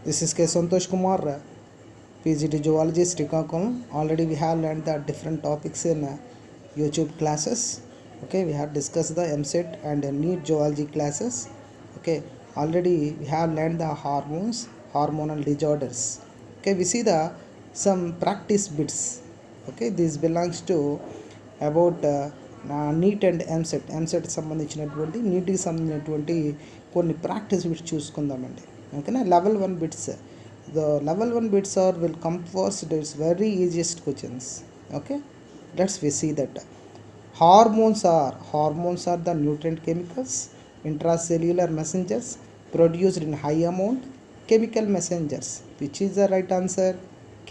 This is K. Santosh Kumar, PGT Zoology, Srikakulam. Already we have learned the different topics in YouTube classes. Okay, we have discussed the MSET and NEET Zoology classes. Okay, already we have learned the hormones, hormonal disorders. Okay, we see the some practice bits. Okay, this belongs to about NEET and EAMCET సంబంధించినటువంటి నీట్కి సంబంధించినటువంటి కొన్ని practice bits చూసుకుందామండి. ఓకేనా, level 1 bits. The level 1 bits are will come first. It's very easiest questions. Okay, let's we see that. Hormones are the nutrient chemicals, intracellular messengers produced in high amount. Chemical messengers. Which is the right answer?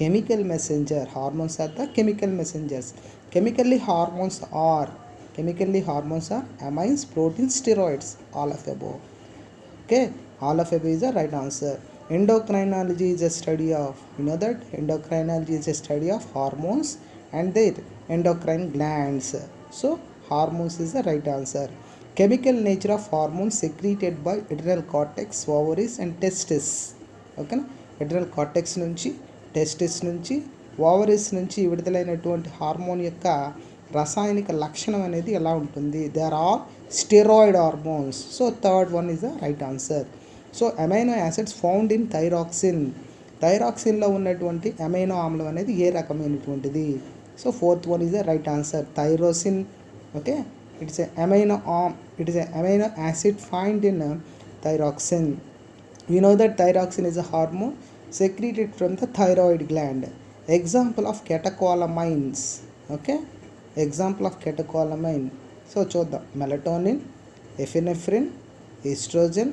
Chemical messenger. Hormones are the chemical messengers. Chemically hormones are amines, proteins, steroids. All of above. Okay, all of above is the right answer. Endocrinology is a study of, you know that endocrinology is a study of hormones and their endocrine glands. So hormones is the right answer. Chemical nature of hormones secreted by adrenal cortex, ovaries and testes. Okay, adrenal cortex నుంచి, testis నుంచి, ovaries నుంచి విడుదలైనటువంటి hormone యొక్క రసాయనిక లక్షణం అనేది ఎలా ఉంటుంది? They are all steroid hormones. So third one is the right answer. So amino acids found in థైరాక్సిన్లో ఉన్నటువంటి అమైనో ఆమ్లం అనేది ఏ రకమైనటువంటిది? So fourth one is the right answer, tyrosine. Okay, it's a amino acid find in thyroxine. We know that thyroxine is a hormone secreted from the thyroid gland. Example of catecholamines. Okay, example of catecholamine. So చూద్దాం. melatonin, epinephrine, estrogen,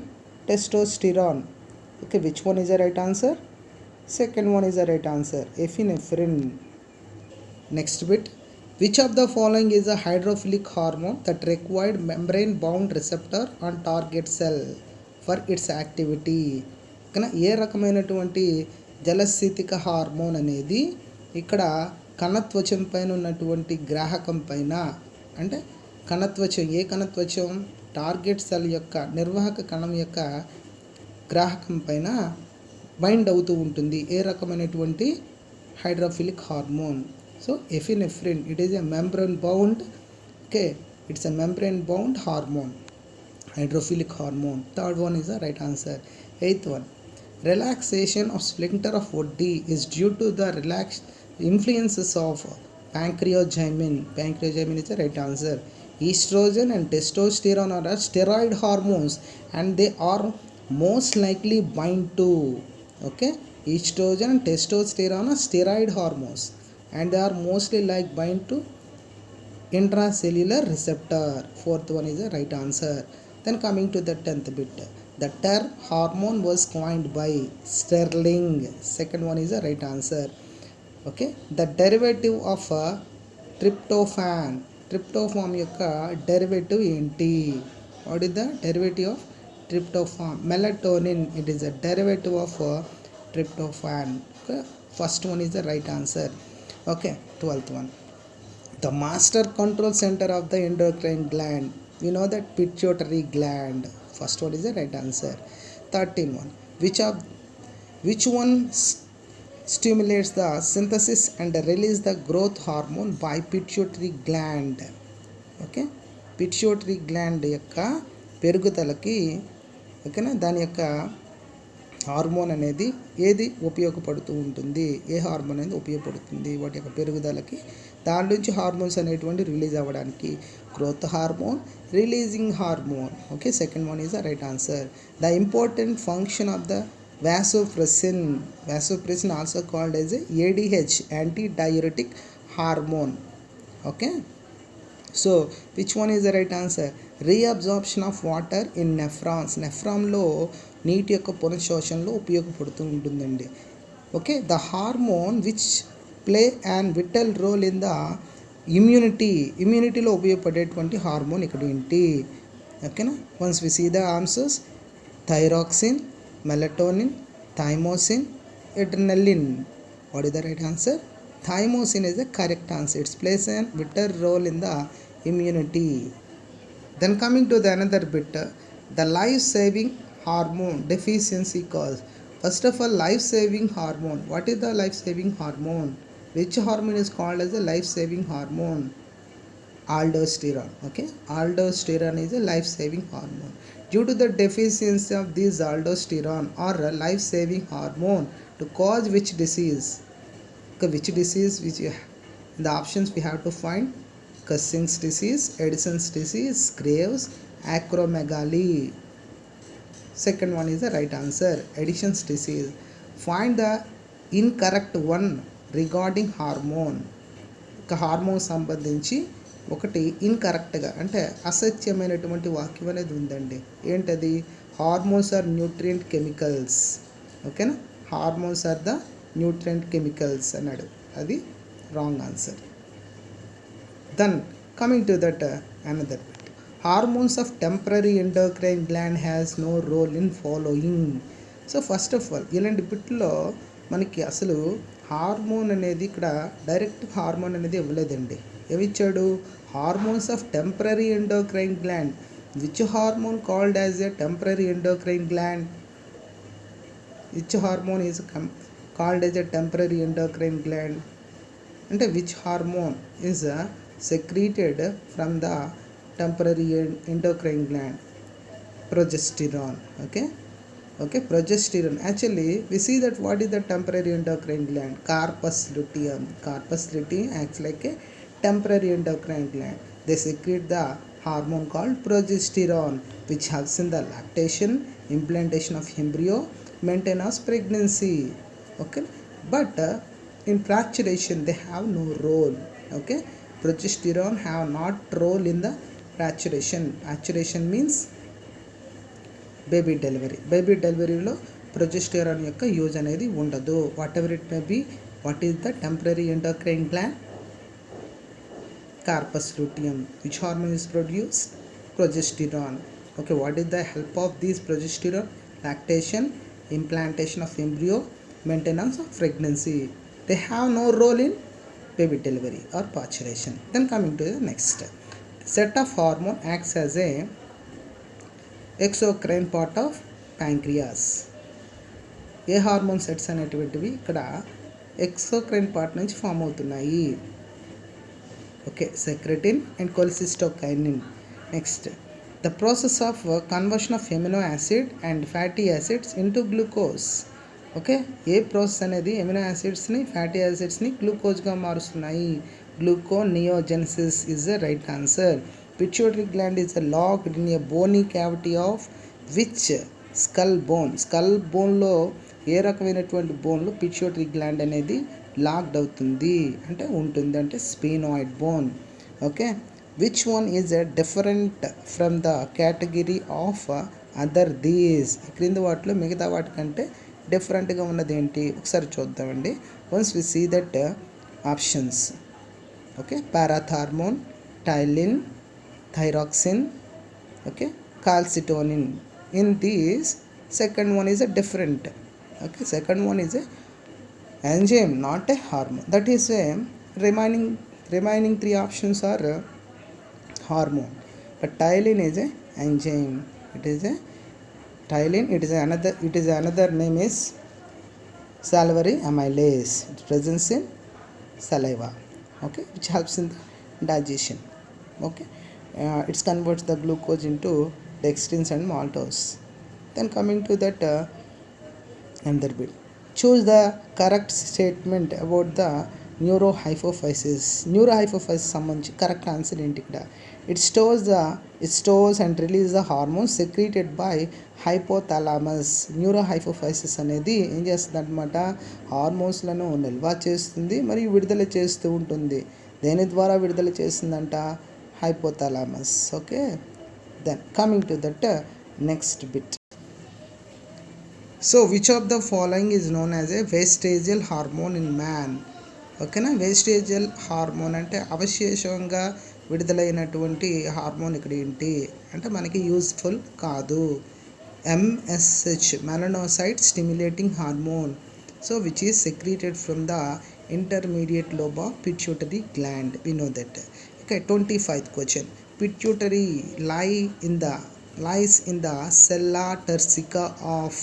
testosterone. Okay, which one is the right answer? Second one is the right answer, epinephrine. Next bit. Which of the following is a hydrophilic hormone that required membrane bound receptor on target cell for its activity? కానీ ఏ రకమైనటువంటి జలస్థితిక hormone అనేది ఇక్కడ కణత్వచం పైన ఉన్నటువంటి గ్రాహకం పైన, అంటే కణత్వచం, ఏ కణత్వచం? Target cell యొక్క నిర్వాహక కణం యొక్క గ్రాహకం పైన బైండ్ అవుతూ ఉంటుంది. ఏ రకమైనటువంటి hydrophilic hormone? So epinephrine. It is a membrane bound. Okay, it's a membrane bound hormone, hydrophilic hormone. Third one is the right answer. Eighth one. Relaxation of sphincter of Oddi is due to the influences of pancreogymin. Pancreogymin is the right answer. Estrogen and testosterone are steroid hormones and they are most likely bind to, okay, estrogen and testosterone are steroid hormones and they are mostly like bind to intracellular receptor. Fourth one is the right answer. Then coming to the 10th bit. The term hormone was coined by Sterling. Second one is the right answer. Okay, the derivative of tryptophan. Tryptophan యొక్క derivative ఏంటి? What is the derivative of tryptophan? Melatonin. It is a derivative of tryptophan. Okay, first one is the right answer. Okay, 12th one. The master control center of the endocrine gland. We know that pituitary gland. First one is the right answer. 13th one. Which one stimulates the synthesis and release the growth hormone by pituitary gland? Okay, pituitary gland యొక్క పెరుగుదలకి, ఓకేనా, దాని యొక్క hormone అనేది ఏది ఉపయోగపడుతూ ఉంటుంది? ఏ hormone అనేది ఉపయోగపడుతుంది వాటి యొక్క పెరుగుదలకి? దాని నుంచి హార్మోన్స్ అనేటువంటి రిలీజ్ అవ్వడానికి growth hormone, releasing hormone. Okay, second one is the right answer. The important function of the vasopressin also called as a ADH, anti diuretic hormone. Okay, so which one is the right answer? Reabsorption of water in nephrons. నెఫ్రాన్లో నీటి యొక్క పునఃశోషణలో ఉపయోగపడుతూ ఉంటుందండి. Okay, the hormone which play and vital role in the ఇమ్యూనిటీలో ఉపయోగపడేటువంటి hormone ఇక్కడ ఏంటి? ఓకేనా, once we see the answers. Thyroxine, melatonin, thymosin, adrenaline. What is the right answer? Thymosin is the correct answer. It plays a vital role in the immunity. Then coming to the another bit, the life saving hormone deficiency cause. First of all, life-saving hormone. What is the life-saving hormone? Which hormone is called as a life-saving hormone? Aldosterone. Okay, aldosterone is a life-saving hormone. Due to the deficiency of this aldosterone or a life-saving hormone, to cause which disease? Okay, which disease? Which in the options we have to find Cushing's disease, Addison's disease, Graves, acromegaly. Second one is the right answer, Addison's disease. Find the incorrect one regarding hormone. Hormone సంబంధించి ఒకటి ఇన్కరెక్ట్గా అంటే అసత్యమైనటువంటి వాక్యం అనేది ఉందండి. ఏంటది? Hormones are nutrient chemicals. ఓకేనా? Hormones are the nutrient chemicals అన్నాడు. అది wrong answer. Then coming to that another bit. Hormones of temporary endocrine gland has no role in following. So first of all ఇలాంటి బిట్లో మనకి అసలు hormone అనేది ఇక్కడ direct hormone అనేది ఇవ్వలేదండి. ఏమిచ్చాడు? Hormones of temporary endocrine gland. Which hormone called as a temporary endocrine gland? Which hormone is called as a temporary endocrine gland? అంటే which hormone is secreted from the temporary endocrine gland? Progesterone. Okay, progesterone. Actually we see that what is the temporary endocrine gland? Corpus luteum. Corpus luteum acts like a temporary endocrine gland. They secrete the hormone called progesterone, which helps in the lactation, implantation of embryo, maintenance pregnancy. Okay, but in fracturation they have no role. Okay, progesterone have not role in the fracturation. Fracturation means baby delivery. Baby deliveryలో progesterone యొక్క use అనేది ఉండదు. What ever it may be. What is the temporary endocrine gland? Corpus luteum. Which hormone is produced? Progesterone. Okay, what is the help of this progesterone? Lactation, implantation of embryo, maintenance of pregnancy. They have no role in baby delivery or parturition. Then coming to the next set of hormone acts as a exocrine part of pancreas. ఏ hormone sets అనేటువంటివి ఇక్కడ exocrine part నుంచి form అవుతున్నాయి? Okay, secretin and cholecystokinin. Next, the process of conversion of amino acid and fatty acids into glucose. Okay, ఏ process అనేది amino యాసిడ్స్ని fatty యాసిడ్స్ని గ్లూకోజ్గా మారుస్తున్నాయి? Gluconeogenesis is the right answer. Pituitary gland is locked in a bony cavity of which? Skull bone. Skull బోన్లో ఏ రకమైనటువంటి బోన్లో పిట్యూటరీ గ్లాండ్ అనేది లాక్డ్ అవుతుంది అంటే ఉంటుంది అంటే sphenoid bone. Okay, which one is different from the category of other these? క్రింది వాటిలో మిగతా వాటికంటే డిఫరెంట్గా ఉన్నది ఏంటి? ఒకసారి చూద్దామండి. Once we see that options. Okay, parathormone, ptyalin, thyroxine, okay, calcitonin. In these, second one is a different. Okay, second one is a enzyme, not a hormone. That is a remaining three options are hormone. But tyline is a enzyme. It is a tyline. It is another name is salivary amylase. It presents in saliva. Okay, which helps in the digestion. Okay, it converts the glucose into dextrins and maltose. Then coming to that another bit, choose the correct statement about the neurohypophysis. Neurohypophysis సంబంధించి correct answer ఏంటి ఇక్కడ? It stores and releases the hormones secreted by hypothalamus. Neurohypophysis అనేది ఏం చేస్తుంది అనమాట? హార్మోన్స్లను నిల్వ చేస్తుంది మరియు విడుదల చేస్తూ ఉంటుంది. దేని ద్వారా విడుదల చేస్తుందంట? hypothalamus. Okay, then coming to that next bit. So which of the following is known as a vestigial hormone in man? ఓకేనా, వేస్టేజియల్ హార్మోన్ అంటే అవశేషంగా విడుదలైనటువంటి హార్మోన్ ఇక్కడ ఏంటి అంటే మనకి యూస్ఫుల్ కాదు. MSH, melanocyte stimulating hormone. So which is secreted from the intermediate lobe of pituitary gland. We know that. Okay, 25th question. Pituitary lies in the sella turcica of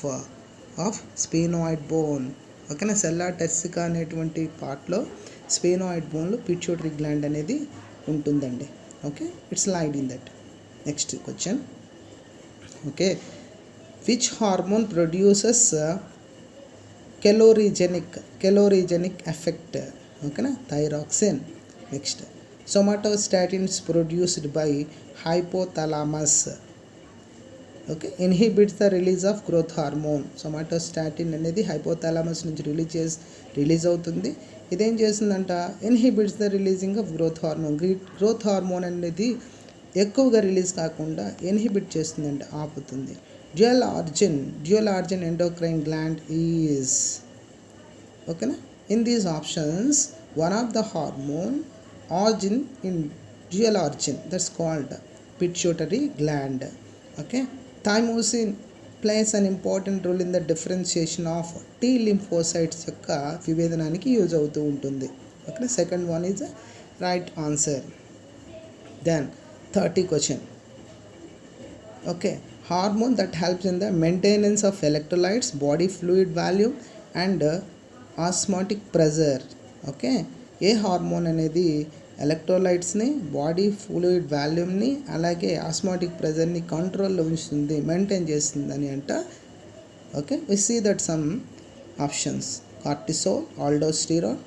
of sphenoid bone. ఓకేనా, sella టెర్సికా అనేటువంటి పార్ట్లో స్పీనోయిడ్ బోన్లో pituitary gland అనేది ఉంటుందండి. Okay, it's laid in that. Next question. Okay, which hormone produces calorigenic effect? ఓకేనా, thyroxine. Next, somatostatins produced by hypothalamus. Okay, inhibits the release of growth hormone. Somatostatin అనేది hypothalamus నుంచి release అవుతుంది. ఇదేం చేస్తుందంట, inhibits the releasing of growth hormone. Growth hormone అనేది ఎక్కువగా release కాకుండా inhibit చేస్తుందంట, ఆపుతుంది. Dual origin endocrine gland is. ఓకేనా, in these options one of the hormone origin in dual origin, that's called pituitary gland. Okay, thymosin plays an important role in the differentiation of T lymphocytes యొక్క విభేదనానికి use అవుతూ ఉంటుంది. Okay, second one is right answer. Then 30 question. Okay, hormone that helps in the maintenance of electrolytes, body fluid volume and osmotic pressure. Okay, ఏ hormone అనేది ఎలక్ట్రోలైట్స్ని, body fluid వాల్యూమ్ని, అలాగే osmotic ప్రెజర్ని కంట్రోల్లో ఉంచుతుంది, maintain చేస్తుంది అని అంట. Okay, we see that some options: cortisol, aldosterone,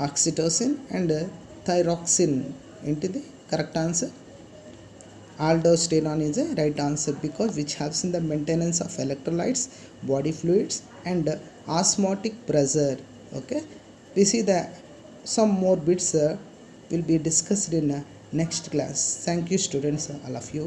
oxytocin and thyroxine. ఏంటిది correct answer? Aldosterone is a right answer because which helps in the maintenance of electrolytes, body fluids and osmotic pressure. Okay, we see that some more bits will be discussed in next class. Thank you students, all of you.